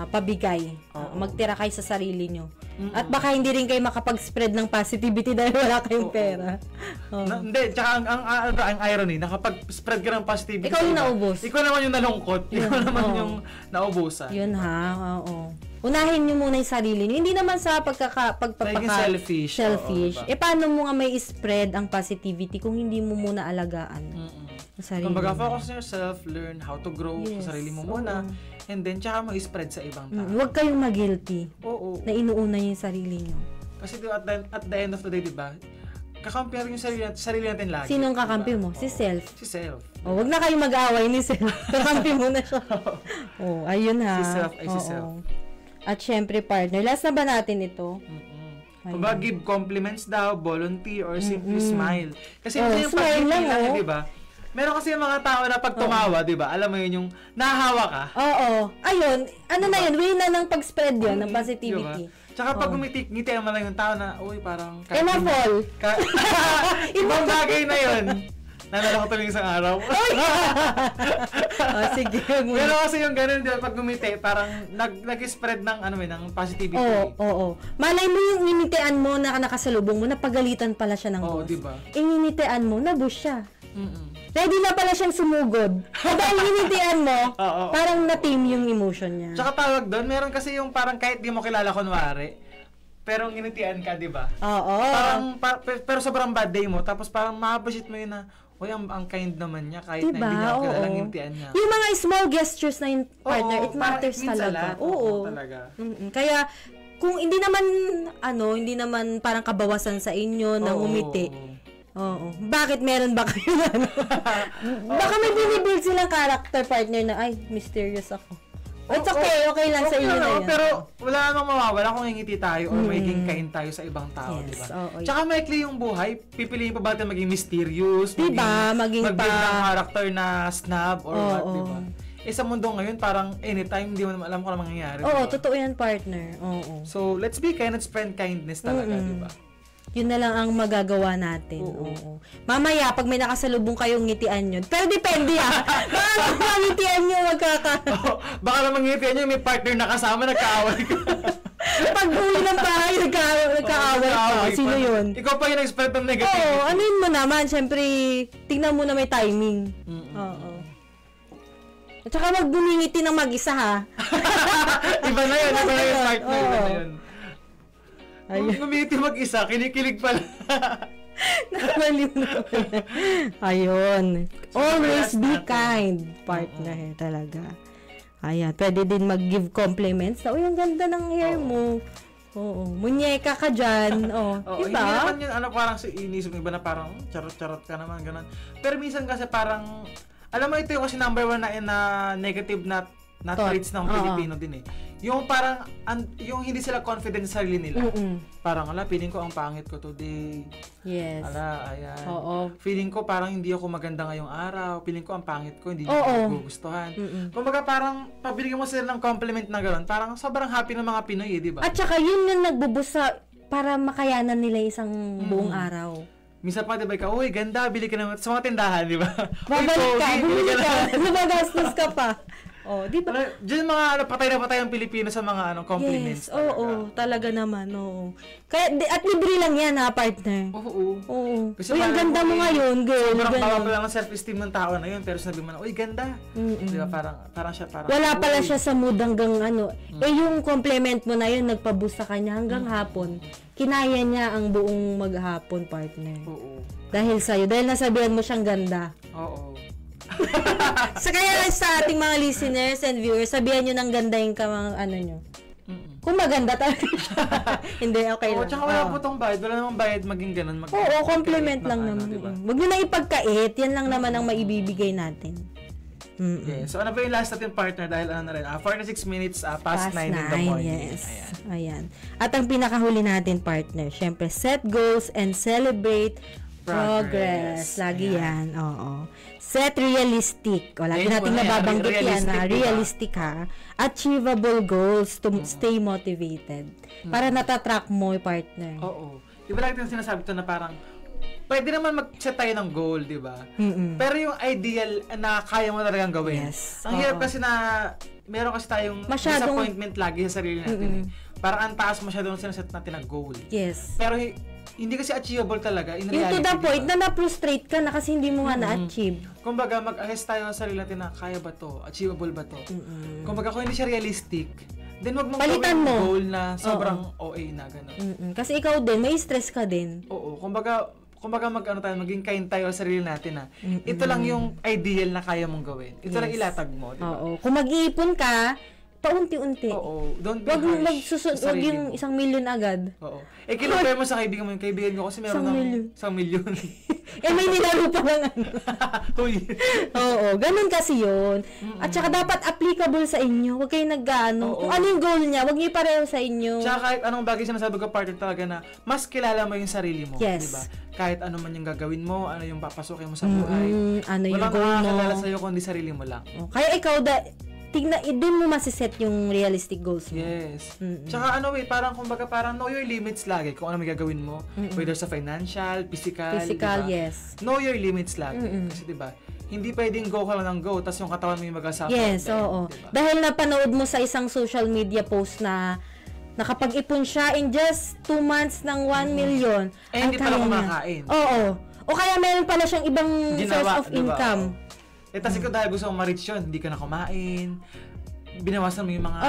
pabigay. Magtira kayo sa sarili nyo. At baka hindi rin kayo makapag-spread ng positivity dahil wala kayong pera. Hindi, tsaka ang irony, nakapag-spread ka ng positivity. Ikaw yung naubos. Ikaw naman yung nalungkot. Ikaw naman yung naubusan. Yun oo. Unahin nyo muna yung sarili nyo. Hindi naman sa selfish. Paano mo nga may spread ang positivity kung hindi mo muna alagaan? Kumbaga, focus on yourself, learn how to grow sa sarili mo muna, and then tsaka mag-spread sa ibang tao. Huwag kayong mag-guilty na inuuna yung sarili nyo. Kasi at the end of the day, diba, kakampi yung sarili natin lagi. Sinong kakampi mo? Si self. Si self. Huwag na kayong mag-away ni self. Kakampi mo na siya. Ayun ha. Si self ay si self. At syempre, partner, last na ba natin ito? Kumbaga, give compliments daw, volunteer, or simply smile. Kasi yung smile lang, diba? Meron kasi yung mga tao na pag tumawa, di ba? Alam mo yun, yung nahahawa ka. Oo. Ayun, ano na yun, way na ng pag-spread yun, ng positivity. Diba? Tsaka pag ngiti mo lang yung tao na, uy, parang... Fall. Ibang bagay na yun. Nalala ko tuloy isang araw. Sige. Pero kasi yung ganun, di ba, pag ngumiti, parang nag-spread ng, ng positivity. Oo. Malay mo yung initian mo na nakasalubong mo, napagalitan pala siya ng boss. Oo, diba? Initian mo, na-boost siya. Ready na pala siyang sumugod. Dahil initian mo, parang na-team yung emotion niya. Tsaka tawag doon, meron kasi yung parang kahit di mo kilala kunwari, pero initian ka, di ba? Oo. Parang, pero sobrang bad day mo, tapos parang ma-appreciate mo yun na, uy, ang kind naman niya, kahit diba? na hindi niya kilala, initian niya. Yung mga small gestures na yung partner, it matters talaga. Oo, talaga. Kaya, kung hindi naman parang kabawasan sa inyo na umiti. Oo. Bakit meron ba kayo baka may binibuild silang character partner na, ay, mysterious ako. It's okay lang sa inyo na yan. Pero wala namang mawawala kung ngingiti tayo or magiging kind tayo sa ibang tao, yes, diba? Tsaka maikli yung buhay, pipiliin pa ba natin maging mysterious, diba? Mag-build ng character na snob or what, diba? Sa mundo ngayon, parang anytime, hindi mo naman alam kung ano mangyayari. Oo, totoo yan, partner. Oo. So, let's be kind and spread kindness talaga, diba? Yun na lang ang magagawa natin. Oo. Mamaya, pag may nakasalubong kayong ngitian yun. Pero depende baka pag ngitian nyo, baka naman ngitian nyo, may partner na kasama, nagkaaway ka. Pag uwi ng bahay, nagkaaway ka. Sino yun? Ikaw pa yung nag-spread ng negativity. Oo, anuin mo naman. Siyempre, tingnan mo na may timing. Oo. At saka wag bumingiti ng mag-isa, ha? Iba na yun partner. Iba na yun. Kung ngumiti mag-isa, kinikilig pala. Nakabaliw na pala. Ayun. Always be kind, partner, talaga. Ayan, pwede din mag-give compliments na, uy, ang ganda ng hair mo. Oo. Munyeka ka dyan. Diba? Hindi naman yun, parang inisip ng iba na parang charot-charot ka naman, ganun. Pero minsan kasi parang, alam mo ito yung kasi number 1 na negative na traits ng Pilipino din eh. Yung parang, yung hindi sila confident sa sarili nila. Parang, feeling ko ang pangit ko today. Yes. Ayan. Oo. Feeling ko parang hindi ako maganda ngayong araw. Feeling ko ang pangit ko, hindi ko gugustuhan. Kumbaga parang, pabigyan mo sila ng compliment na gano'n, parang sobrang happy ng mga Pinoy eh, di ba? At saka yun yung nagbubusa para makayanan nila isang buong araw. Minsan pa, diba, uy, ganda, bili ka naman sa mga tindahan, di ba? Babalik ka, bumili ka, lumagastos ka pa. Di ba? Diyan mga patay na patay ang Pilipino sa mga compliments. Yes, talaga naman, Kaya, at libre lang yan, ha, partner? Oo. Uy, ang ganda mo ngayon, girl. Sobrang baba pa lang ang self-esteem ng tao na yun, pero sinabi mo na, uy, ganda. Di ba, parang siya, wala pala siya sa mood hanggang yung compliment mo na yun, nagpa-boost sa kanya hanggang hapon. Kinaya niya ang buong maghapon, partner. Oo. Dahil sa'yo, dahil nasabihan mo siyang ganda. Oo. So kaya sa ating mga listeners and viewers, sabihan nyo ng ganda yung nyo. Kung maganda talaga siya. Hindi, okay lang. Tsaka wala po itong bayad. Wala namang bayad maging ganun. Compliment lang naman. Diba? Huwag nyo na ipagkait. Yan lang naman ang maibibigay natin. Yeah. So ano ba yung last natin partner? Dahil 46 minutes past 9 in the morning. Yes. Ayan. At ang pinakahuli natin partner, syempre set goals and celebrate progress. Lagi yan. Oo. Set realistic. Lagi natin nababanggit yan na realistic ha. Achievable goals to stay motivated. Para natatrack mo yung partner. Oo. Di ba lagi yung sinasabi ito na parang pwede naman mag-set tayo ng goal, di ba? Pero yung ideal na kaya mo talagang gawin. Yes. Ang hirap kasi na meron kasi tayong disappointment lagi sa sarili natin. Parang ang taas masyadong sinaset natin na goal. Yes. Pero hindi kasi achievable talaga in reality. Yung to the point na na-frustrate ka na kasi hindi mo nga na-achieve. Kumbaga, mag-assess tayo sa sarili natin na kaya ba to? Achievable ba to? Kumbaga, kung hindi siya realistic, then wag mong gawin goal na sobrang OA na gano'n. Kasi ikaw din, may stress ka din. Oo. Kumbaga maging kind tayo sa sarili natin na ito lang yung ideal na kaya mong gawin. Ito lang ilatag mo, di ba? Oo. Kung mag-iipon ka, paunti-unti. Oo. Don't be Wag harsh sa wag sarili yung mo. 1,000,000 agad. Oo. Kinumpare mo sa kaibigan mo, yung kaibigan ko kasi meron ng 1,000,000. May nilaro pa ng ano. Uy. Oo, ganun kasi yun. At saka dapat applicable sa inyo. Huwag kayong nag-ano. Kung ano yung goal niya, huwag niyo pareho sa inyo. Tsaka kahit anong bagay sinasabi ko, partner, talaga na mas kilala mo yung sarili mo. Yes. Diba? Kahit ano man yung gagawin mo, ano yung papasukin mo sa buhay. Ano yung Walang goal mo. nakakakilala sa'yo kundi sarili mo lang. Kaya ikaw, doon mo masiset yung realistic goals mo. Yes. Tsaka parang know your limits lagi kung ano may gagawin mo. Whether sa financial, physical, diba? Yes. Know your limits lagi. Kasi diba, hindi pwedeng go ka lang ng go, tapos yung katawan mo yung mag-asaffer. Yes, oo. Diba? Dahil napanood mo sa isang social media post na nakapag-ipon siya in just 2 months ng 1 million. Hindi pala kumakain. Oo. O kaya meron pala siyang ibang source of diba? income. Tapos ikaw dahil gusto mong ma-reach yun, hindi ka na kumain, binawasan mo yung mga...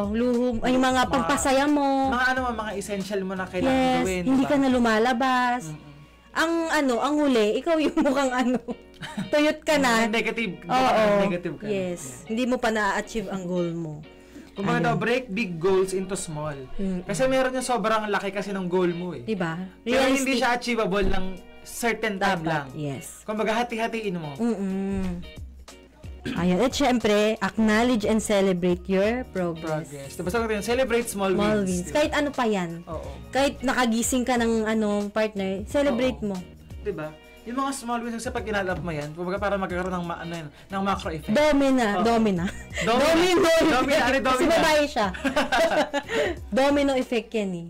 luhum, ay mga pagpasaya mo. Mga essential mo na kailangan gawin. Hindi diba? ka na lumalabas. Ang huli, ikaw yung mukhang tuyot ka na. Negative ka. Yes. Hindi mo pa na-achieve ang goal mo. Kumbaga break big goals into small. Kasi meron yung sobrang laki kasi ng goal mo eh. Diba? Pero hindi siya achievable ng certain time lang. Yes. Kumbaga hati-hatiin mo. Ayun. At syempre, acknowledge and celebrate your progress. Diba sabi natin, celebrate small wins. Diba? Kahit ano pa yan. Oo. Kahit nakagising ka ng partner, celebrate mo. Diba? Yung mga small wins, kasi pag inalap mo yan, kumbaga para magkakaroon ng macro effect. Domino. Kasi babae siya. Domino effect yan eh.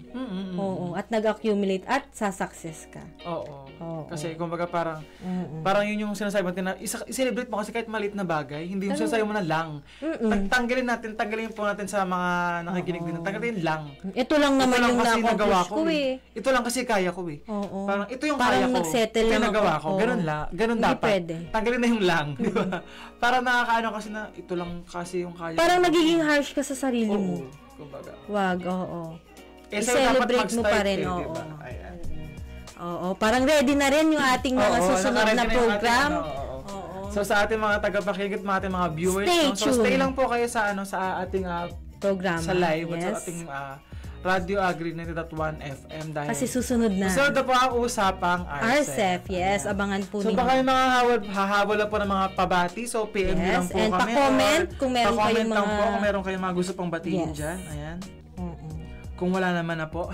Oo. At nag-accumulate at sasuccess ka. Oo. Kasi kumbaga parang yun yung sinasabi natin na i-celebrate mo kasi kahit maliit na bagay, hindi yung sinasabi mo na lang. Tanggalin po natin sa mga nakikinig din. Tanggalin lang. Ito lang naman yung na-accomplish ko eh. Ito lang kasi kaya ko eh. Oo. Parang ito yung parang kaya ko. nag-settle lang ako. Ganun hindi dapat. Pwede. Tanggalin na yung lang. Di ba? Parang nakakaano kasi na ito lang kasi yung kaya. Parang nagiging harsh ka sa sarili mo. Kumbaga. Wag, oo. I-celebrate mo pa rin, oo. diba? Oo, parang ready na rin yung ating mga susunod na program. So sa ating mga tagapakinig at mga ating mga viewers, stay lang po kayo sa ating program sa live at sa ating Radio Agri 90.1 FM dahil kasi susunod na po ang usapang RCEP. Yes, abangan po ninyo. So baka yung mga hahabol na po ng mga pabati, so PM nyo lang po and kami. Pa-comment kung meron kayong mga kung meron kayong mga gusto pang batiin dyan. Ayan. Kung wala naman na po.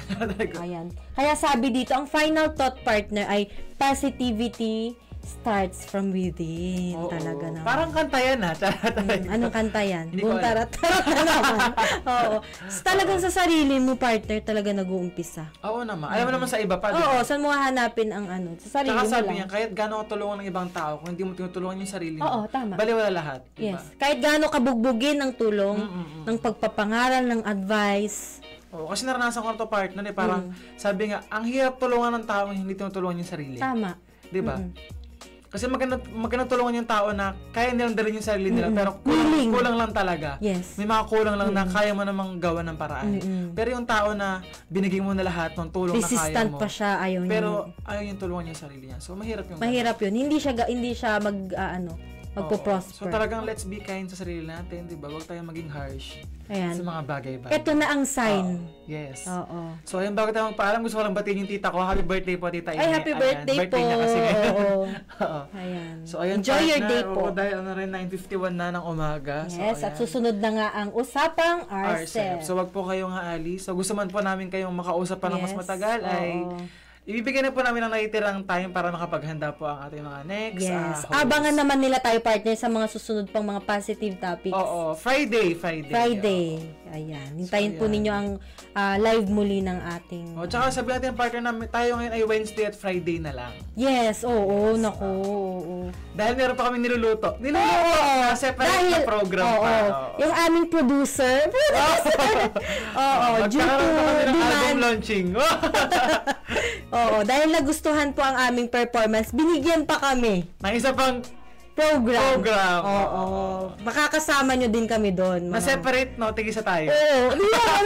Ayan. Kaya sabi dito, ang final thought partner ay positivity starts from within. Talaga naman. Parang kanta yan ha. Anong kanta yan? Buntarat-tarat na naman. Oo. Talagang sa sarili mo, partner, talaga nag-uumpisa. Oo naman. Alam mo naman sa iba pa. Oo. Saan mo hahanapin ang Sa sarili mo lang. Tsaka sabi niya, kahit gano'n tulungan ng ibang tao, kung hindi mo tinutulungan yung sarili mo, tama. baliwala lahat. Diba? Yes. Kahit gano'n kabugbugin ng tulong, ng pagpapangaral, ng advice. Oo, kasi naranasan ko na to partner eh. Parang sabi nga, ang hirap tulungan ng tao kung hindi tinutulungan yung sarili. Tama. Diba? Kasi magandang tulungan yung tao na kaya nilang dalhin yung sarili nila, pero kulang lang talaga. Yes. May mga kulang lang na kaya mo namang gawa ng paraan. Pero yung tao na binigay mo na lahat ng tulong resistant na kaya mo. Resistant pa siya, ayaw niya. Pero ayaw yung tulungan yung sarili niya. So mahirap yung mahirap yun. Hindi siya magpo-prosper. So talagang let's be kind sa sarili natin, di ba? Huwag tayong maging harsh sa mga bagay-bagay. Ito na ang sign. Yes. Oo. So ayun, bago tayo magpaalam, gusto ko lang batiin yung tita ko. Happy birthday po, tita Ine. Ay, happy birthday po. Birthday niya kasi ngayon. Oo. Ayan. So ayun, enjoy your day po. Dahil 9:51 na ng umaga. Yes, at susunod na nga ang usapang RCEP. So wag po kayong aalis. So gusto man po namin kayong makausap pa ng mas matagal ay ibibigay na po namin ang naitirang time para makapaghanda po ang ating mga next. Yes. Abangan naman nila tayo, partner, sa mga susunod pang mga positive topics. Oo. Friday. Ayan. Hintayin po ninyo ang live muli ng ating... Tsaka sabi natin, partner, na tayo ngayon ay Wednesday at Friday na lang. Yes. Oo. Dahil meron pa kami niluluto. Separate na program pa. Yung aming producer. Due to album launching. Dahil nagustuhan po ang aming performance, binigyan pa kami ng isa pang program. Makakasama nyo din kami doon. Na-separate, no? Tigisa tayo.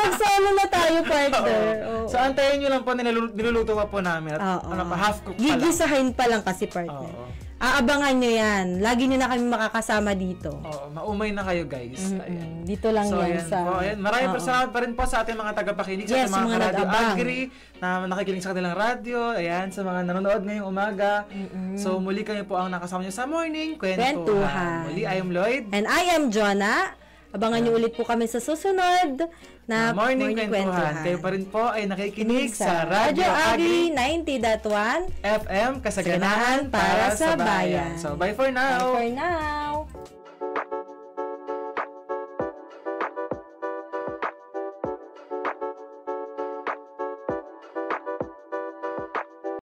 Nagsama na tayo, partner. So, antayin nyo lang po, niluluto pa po namin. At half cook pa lang. Gigisahin pa lang kasi, partner. aabangan nyo yan. Lagi nyo na kami makakasama dito. Oo, maumay na kayo guys. Ayan. Dito lang So, yan ayan sa... po, ayan. Maraming salamat pa rin po sa ating mga tagapakinig, sa Yes, ating mga mga Radio nag-abang. Agri, na nakikinig sa kanilang radyo, ayan, sa mga nanonood ngayong umaga. So, muli kayo po ang nakasama nyo sa Morning Kwentuhan. Muli, I am Lloyd. And I am Jonah. Abangan nyo ulit po kami sa susunod na Morning Kwentuhan. Kayo pa rin po ay nakikinig sa Radio Agri 90.1 FM, kasaganahan para sa bayan. So, bye for now! Bye for now!